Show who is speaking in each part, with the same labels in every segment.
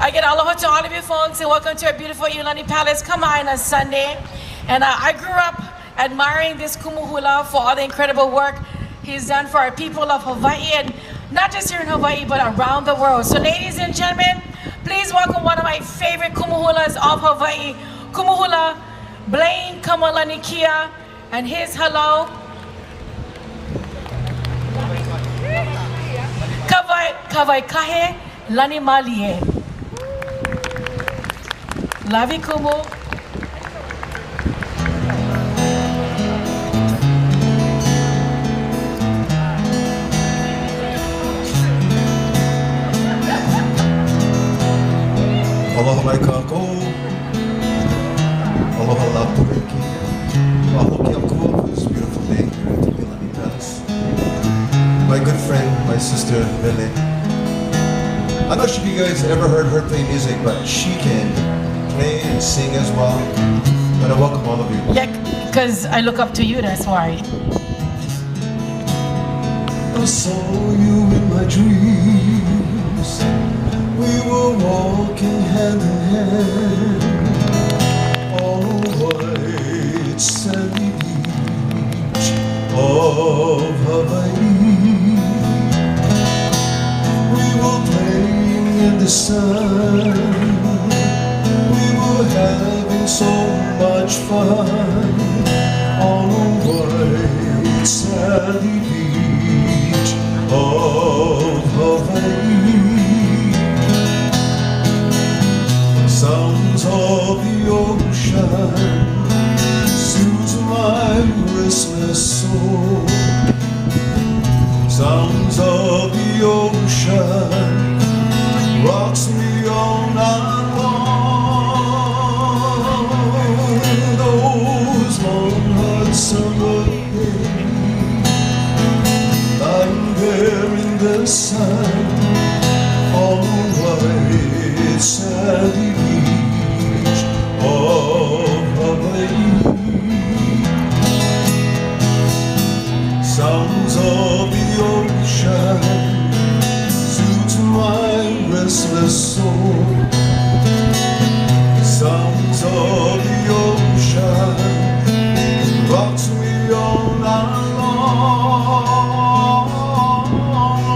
Speaker 1: Again, aloha to all of you folks and welcome to our beautiful ʻIolani Palace, Kamaʻāina Sunday. And I grew up admiring this kumuhula for all the incredible work he's done for our people of Hawaii, and not just here in Hawaii, but around the world. So ladies and gentlemen, please welcome one of my favorite kumuhulas of Hawaii, kumuhula Blaine Kamalani Kia, and his hello. Kawai kahe lani malie. Lavi kumu.
Speaker 2: Aloha mai kako. Aloha lapureki. Ahoki akua for this beautiful day here at the ʻIolani Palace. My good friend, my sister, Blaine. I'm not sure if you guys ever heard her play music, but she can play and sing as well. But I welcome all of you.
Speaker 1: Yeah, because I look up to you, that's why.
Speaker 2: I saw you in my dreams. We were walking hand in hand on a white sandy beach of Hawaii. We were playing in the sun. We were having so much fun on a white sandy beach of Hawaii. Sounds of the ocean soothes my restless soul. Sounds of the ocean rocks me all night long. Those long hot summer days, lying there in the sun on a white sandy beach of Hawaii. Sounds of the ocean soothes my restless soul. Sounds of the ocean rocks me all night long.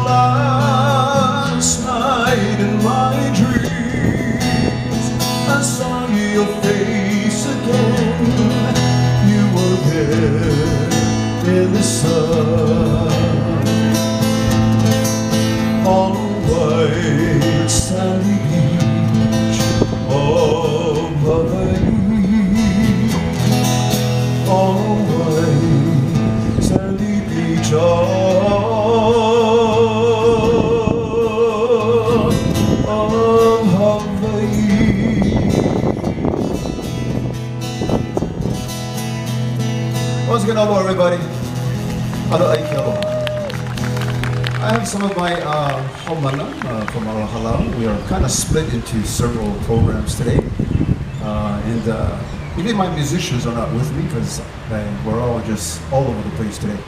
Speaker 2: Last night in my dreams I saw your face again. You were there in the sun on a white sandy beach of Hawaii. On a white sandy beach of Hawaii. Once again, hello everybody. Hello, I have some of my haumana from our halal. We are kind of split into several programs today. Even my musicians are not with me because we're all just all over the place today.